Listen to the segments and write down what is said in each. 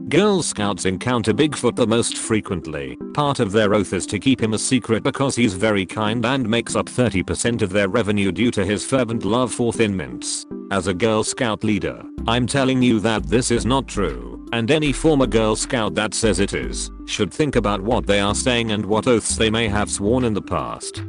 Girl Scouts encounter Bigfoot the most frequently. Part of their oath is to keep him a secret because he's very kind and makes up 30% of their revenue due to his fervent love for Thin Mints. As a Girl Scout leader, I'm telling you that this is not true, and any former Girl Scout that says it is, should think about what they are saying and what oaths they may have sworn in the past.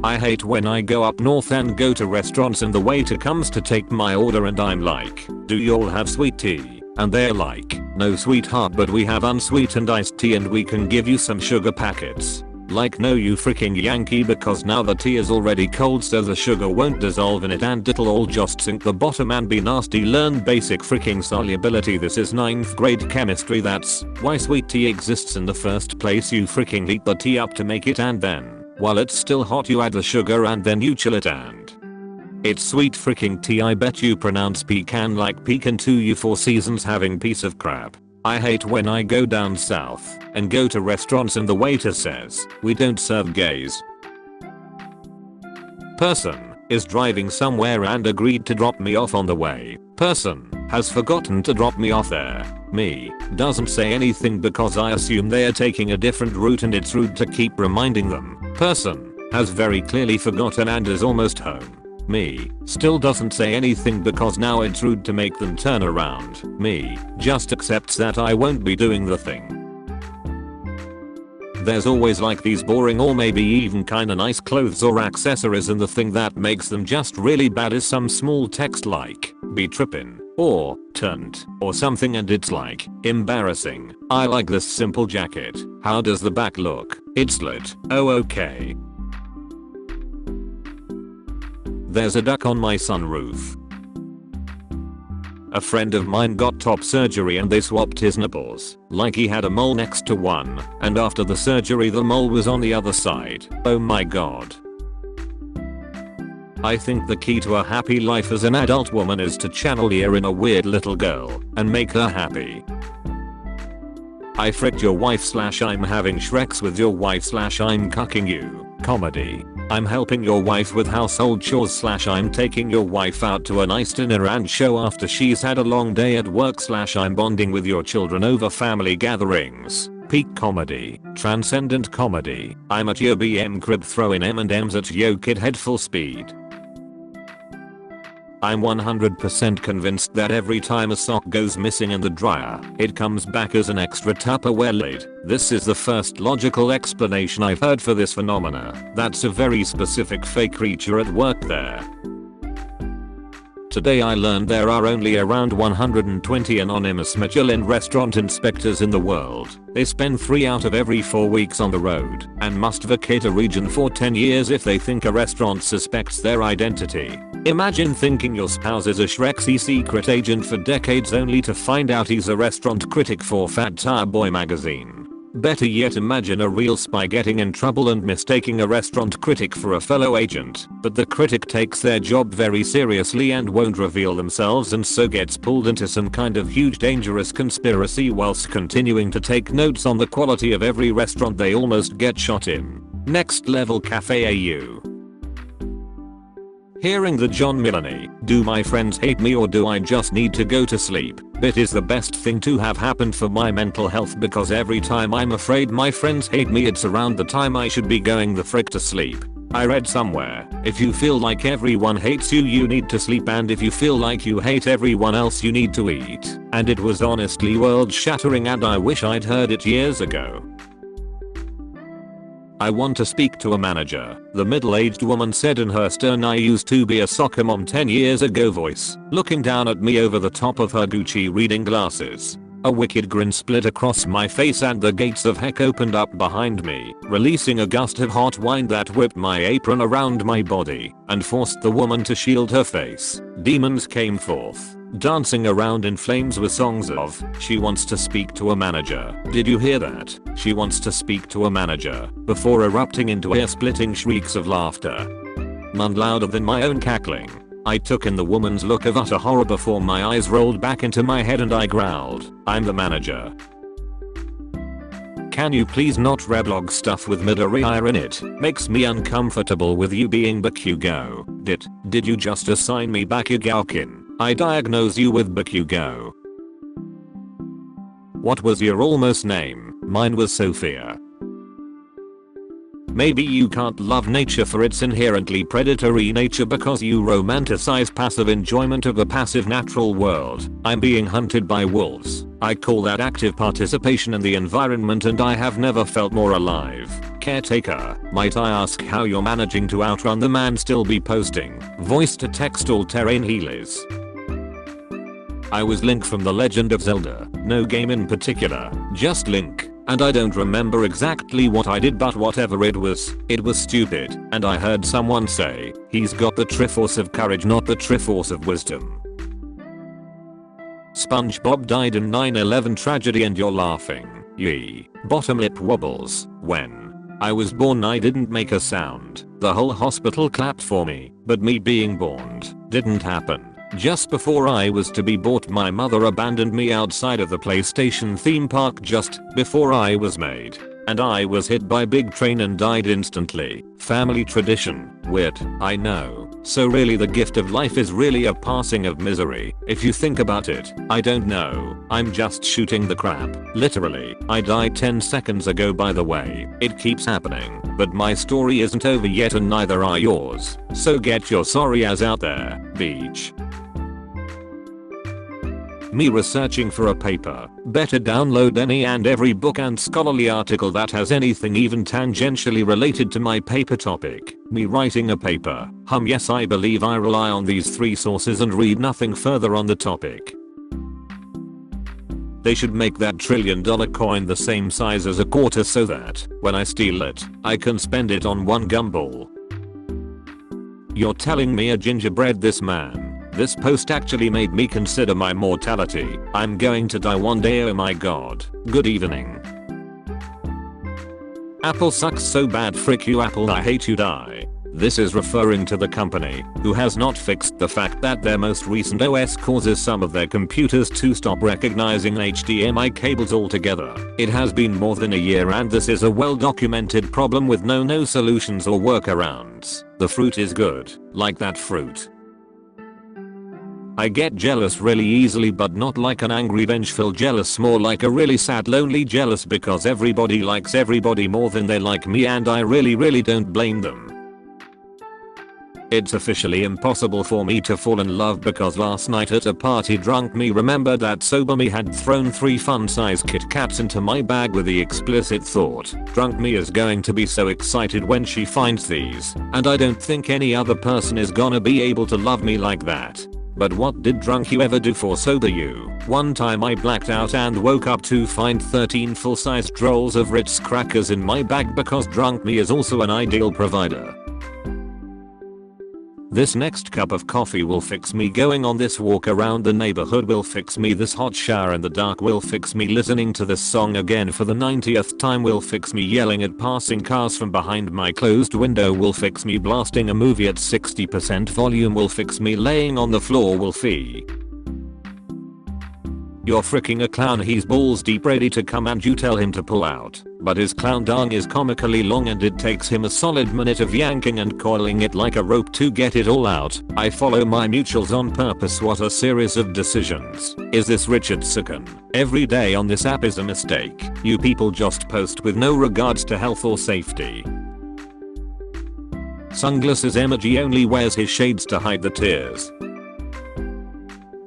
I hate when I go up north and go to restaurants and the waiter comes to take my order and I'm like, do y'all have sweet tea? And they're like, no sweetheart, but we have unsweetened iced tea and we can give you some sugar packets. Like, no you freaking Yankee, because now the tea is already cold so the sugar won't dissolve in it and it'll all just sink the bottom and be nasty. Learn basic freaking solubility. This is 9th grade chemistry. That's why sweet tea exists in the first place. You freaking heat the tea up to make it and then, while it's still hot, you add the sugar and then you chill it and it's sweet freaking tea. I bet you pronounce pecan like pecan too, you Four Seasons having piece of crap. I hate when I go down south and go to restaurants and the waiter says, we don't serve gays. Person is driving somewhere and agreed to drop me off on the way. Person has forgotten to drop me off there. Me doesn't say anything because I assume they are taking a different route and it's rude to keep reminding them. Person has very clearly forgotten and is almost home. Me still doesn't say anything because now it's rude to make them turn around. Me just accepts that I won't be doing the thing. There's always like these boring or maybe even kinda nice clothes or accessories, and the thing that makes them just really bad is some small text like be trippin' or tunt or something, and it's like embarrassing. I like this simple jacket. How does the back look? It's lit. Oh okay. There's a duck on my sunroof. A friend of mine got top surgery and they swapped his nipples, like he had a mole next to one, and after the surgery the mole was on the other side. Oh my god. I think the key to a happy life as an adult woman is to channel your inner weird little girl and make her happy. I fricked your wife / I'm having Shreks with your wife / I'm cucking you. Comedy. I'm helping your wife with household chores / I'm taking your wife out to a nice dinner and show after she's had a long day at work / I'm bonding with your children over family gatherings. Peak comedy. Transcendent comedy. I'm at your BM crib throwing M&Ms at yo kid head full speed. I'm 100% convinced that every time a sock goes missing in the dryer, it comes back as an extra Tupperware lid. This is the first logical explanation I've heard for this phenomena. That's a very specific fake creature at work there. Today I learned there are only around 120 anonymous Michelin restaurant inspectors in the world. They spend 3 out of every 4 weeks on the road and must vacate a region for 10 years if they think a restaurant suspects their identity. Imagine thinking your spouse is a Shreksy secret agent for decades only to find out he's a restaurant critic for Fat Tire Boy magazine. Better yet, imagine a real spy getting in trouble and mistaking a restaurant critic for a fellow agent, but the critic takes their job very seriously and won't reveal themselves and so gets pulled into some kind of huge dangerous conspiracy whilst continuing to take notes on the quality of every restaurant they almost get shot in. Next level cafe AU. Hearing the John Mulaney, do my friends hate me or do I just need to go to sleep, bit is the best thing to have happened for my mental health, because every time I'm afraid my friends hate me it's around the time I should be going the frick to sleep. I read somewhere, if you feel like everyone hates you, you need to sleep, and if you feel like you hate everyone else, you need to eat. And it was honestly world shattering and I wish I'd heard it years ago. I want to speak to a manager, the middle-aged woman said in her stern I used to be a soccer mom 10 years ago voice, looking down at me over the top of her Gucci reading glasses. A wicked grin split across my face and the gates of heck opened up behind me, releasing a gust of hot wind that whipped my apron around my body and forced the woman to shield her face. Demons came forth, dancing around in flames with songs of, she wants to speak to a manager. Did you hear that? She wants to speak to a manager, before erupting into ear-splitting shrieks of laughter. None louder than my own cackling. I took in the woman's look of utter horror before my eyes rolled back into my head and I growled, I'm the manager. Can you please not reblog stuff with midoriya in it? Makes me uncomfortable with you being Bakugo. Did you just assign me Bakugoukin? I diagnose you with Bakugo. What was your almost name? Mine was Sophia. Maybe you can't love nature for its inherently predatory nature because you romanticize passive enjoyment of a passive natural world. I'm being hunted by wolves. I call that active participation in the environment and I have never felt more alive. Caretaker, might I ask how you're managing to outrun the man still be posting voice to text all terrain healers? I was Link from The Legend of Zelda, no game in particular, just Link. And I don't remember exactly what I did, but whatever it was stupid. And I heard someone say, he's got the Triforce of courage, not the Triforce of wisdom. SpongeBob died in 9/11 tragedy and you're laughing. Yee. Bottom lip wobbles. When I was born I didn't make a sound. The whole hospital clapped for me, but me being born didn't happen. Just before I was to be born, my mother abandoned me outside of the PlayStation theme park just before I was made. And I was hit by a big train and died instantly. Family tradition. Weird, I know. So really the gift of life is really a passing of misery. If you think about it, I don't know. I'm just shooting the crap. Literally. I died 10 seconds ago by the way. It keeps happening. But my story isn't over yet and neither are yours. So get your sorry ass out there, beach. Me researching for a paper. Better download any and every book and scholarly article that has anything even tangentially related to my paper topic. Me writing a paper. Yes, I believe I rely on these 3 sources and read nothing further on the topic. They should make that $1 trillion coin the same size as a quarter so that, when I steal it, I can spend it on one gumball. You're telling me a gingerbread this man? This post actually made me consider my mortality. I'm going to die one day, oh my god. Good evening. Apple sucks so bad, frick you Apple, I hate you, die. This is referring to the company, who has not fixed the fact that their most recent OS causes some of their computers to stop recognizing HDMI cables altogether. It has been more than a year and this is a well documented problem with no solutions or workarounds. The fruit is good, like that fruit. I get jealous really easily, but not like an angry vengeful jealous, more like a really sad lonely jealous because everybody likes everybody more than they like me and I really don't blame them. It's officially impossible for me to fall in love because last night at a party drunk me remembered that sober me had thrown 3 fun size Kit Kats into my bag with the explicit thought, drunk me is going to be so excited when she finds these, and I don't think any other person is gonna be able to love me like that. But what did drunk you ever do for sober you? One time I blacked out and woke up to find 13 full-sized rolls of Ritz crackers in my bag because drunk me is also an ideal provider. This next cup of coffee will fix me, going on this walk around the neighborhood will fix me, this hot shower in the dark will fix me, listening to this song again for the 90th time will fix me, yelling at passing cars from behind my closed window will fix me, blasting a movie at 60% volume will fix me, laying on the floor will fee. You're freaking a clown, he's balls deep ready to come and you tell him to pull out, but his clown dong is comically long and it takes him a solid minute of yanking and coiling it like a rope to get it all out. I follow my mutuals on purpose, what a series of decisions. Is this Richard Sicken? Every day on this app is a mistake. You people just post with no regards to health or safety. Sunglasses emoji only wears his shades to hide the tears.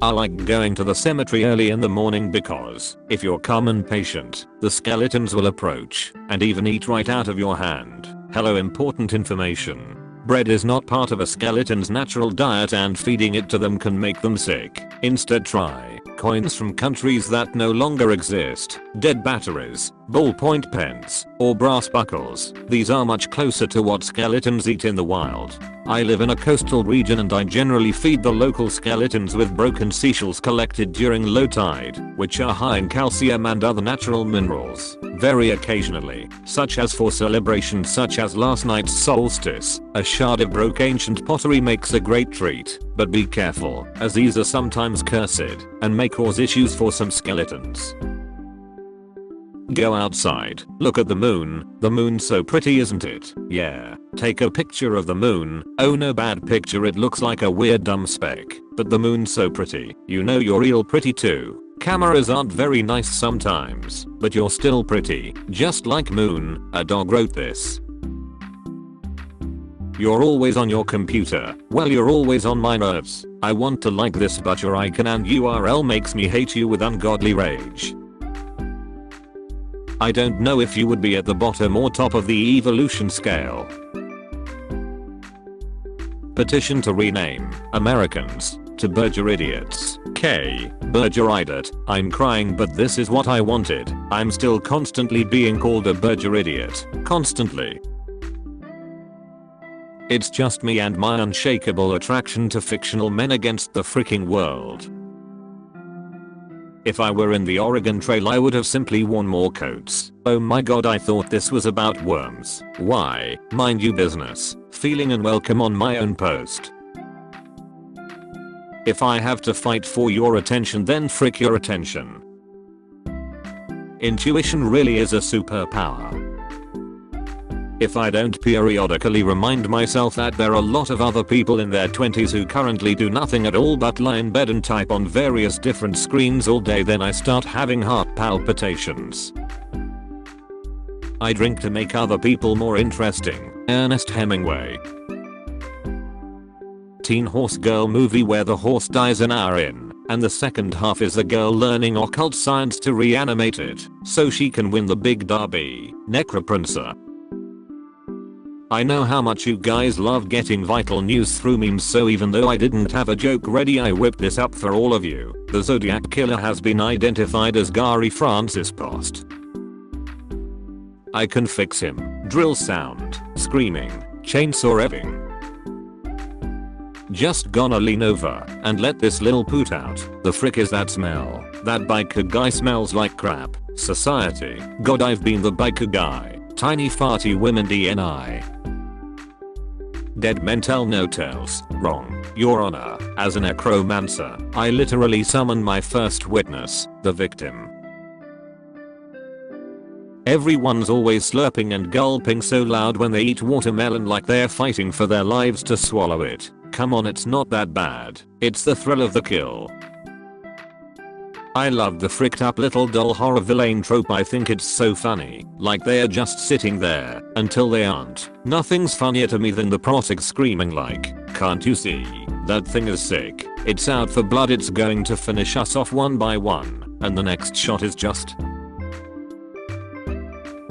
I like going to the cemetery early in the morning because, if you're calm and patient, the skeletons will approach and even eat right out of your hand. Hello, important information. Bread is not part of a skeleton's natural diet and feeding it to them can make them sick. Instead try coins from countries that no longer exist, dead batteries, ballpoint pens, or brass buckles. These are much closer to what skeletons eat in the wild. I live in a coastal region and I generally feed the local skeletons with broken seashells collected during low tide, which are high in calcium and other natural minerals. Very occasionally, such as for celebrations such as last night's solstice, a shard of broke ancient pottery makes a great treat, but be careful, as these are sometimes cursed, and may cause issues for some skeletons. Go outside, look at the moon's so pretty isn't it? Yeah, take a picture of the moon, oh no bad picture, it looks like a weird dumb speck, but the moon's so pretty, you know you're real pretty too. Cameras aren't very nice sometimes, but you're still pretty, just like Moon, a dog wrote this. You're always on your computer. Well, you're always on my nerves. I want to like this, but your icon and URL makes me hate you with ungodly rage. I don't know if you would be at the bottom or top of the evolution scale. Petition to rename Americans to Berger Idiots. K. Berger Idiot. I'm crying, but this is what I wanted. I'm still constantly being called a Berger Idiot. Constantly. It's just me and my unshakable attraction to fictional men against the freaking world. If I were in the Oregon Trail, I would have simply worn more coats. Oh my god, I thought this was about worms. Why? Mind you business. Feeling unwelcome on my own post. If I have to fight for your attention, then frick your attention. Intuition really is a superpower. If I don't periodically remind myself that there are a lot of other people in their 20s who currently do nothing at all but lie in bed and type on various different screens all day, then I start having heart palpitations. I drink to make other people more interesting. Ernest Hemingway. Teen horse girl movie where the horse dies an hour in, and the second half is the girl learning occult science to reanimate it, so she can win the big derby. Necroprincer. I know how much you guys love getting vital news through memes, so even though I didn't have a joke ready, I whipped this up for all of you. The Zodiac Killer has been identified as Gary Francis Post. I can fix him. Drill sound, screaming, chainsaw revving. Just gonna lean over and let this little poot out. The frick is that smell? That biker guy smells like crap. Society. God, I've been the biker guy. Tiny farty women DNI. Dead men tell no tales. Wrong, Your Honor. As a necromancer, I literally summon my first witness, the victim. Everyone's always slurping and gulping so loud when they eat watermelon, like they're fighting for their lives to swallow it. Come on, it's not that bad. It's the thrill of the kill. I love the fricked up little doll horror villain trope. I think it's so funny. Like they're just sitting there until they aren't. Nothing's funnier to me than the prosec screaming like, "Can't you see? That thing is sick. It's out for blood. It's going to finish us off one by one." And the next shot is just...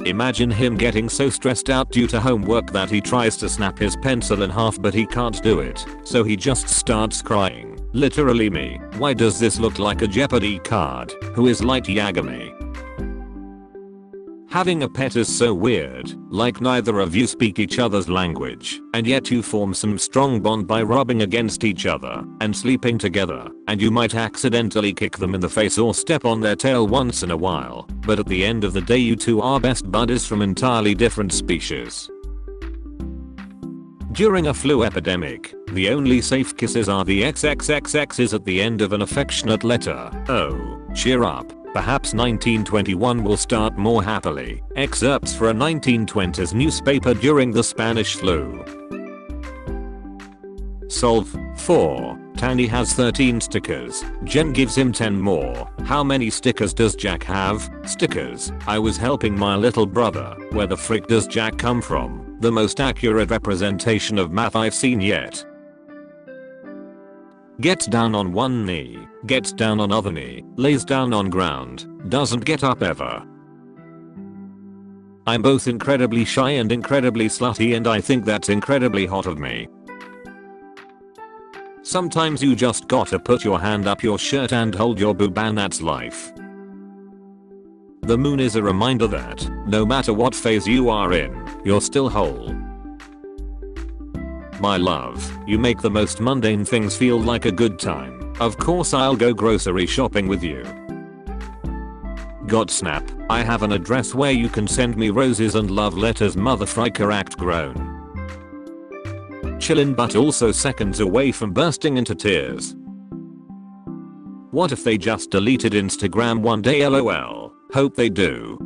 Imagine him getting so stressed out due to homework that he tries to snap his pencil in half, but he can't do it. So he just starts crying. Literally me. Why does this look like a Jeopardy card? Who is Light Yagami? Having a pet is so weird, like neither of you speak each other's language, and yet you form some strong bond by rubbing against each other and sleeping together, and you might accidentally kick them in the face or step on their tail once in a while, but at the end of the day you two are best buddies from entirely different species. During a flu epidemic, the only safe kisses are the XXXX's at the end of an affectionate letter. Oh, cheer up. Perhaps 1921 will start more happily. Excerpts for a 1920s newspaper during the Spanish flu. Solve. 4. Tanny has 13 stickers. Jen gives him 10 more. How many stickers does Jack have? Stickers. I was helping my little brother. Where the frick does Jack come from? The most accurate representation of math I've seen yet. Gets down on one knee, gets down on other knee, lays down on ground, doesn't get up ever. I'm both incredibly shy and incredibly slutty, and I think that's incredibly hot of me. Sometimes you just gotta put your hand up your shirt and hold your boob, and that's life. The moon is a reminder that, no matter what phase you are in, you're still whole. My love, you make the most mundane things feel like a good time. Of course I'll go grocery shopping with you. God snap, I have an address where you can send me roses and love letters, motherfricker, act grown. Chillin' but also seconds away from bursting into tears. What if they just deleted Instagram one day? LOL. Hope they do.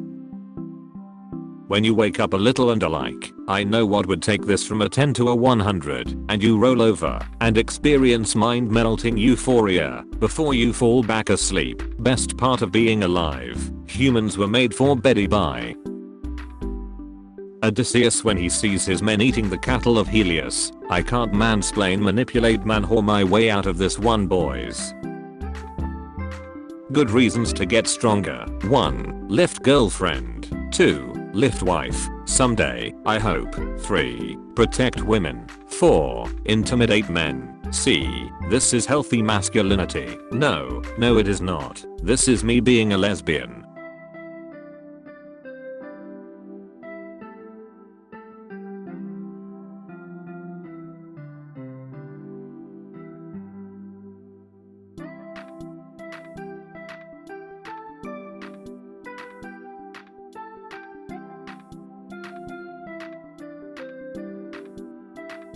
when you wake up a little and are like, I know what would take this from a 10 to a 100, and you roll over and experience mind-melting euphoria before you fall back asleep. Best part of being alive. Humans were made for Betty by Odysseus when he sees his men eating the cattle of Helios. I can't mansplain manipulate manwhore my way out of this one, boys. Good reasons to get stronger. 1. Lift girlfriend. 2. Lift wife. Someday, I hope. 3. Protect women. 4. Intimidate men. See, this is healthy masculinity. No, it is not. This is me being a lesbian.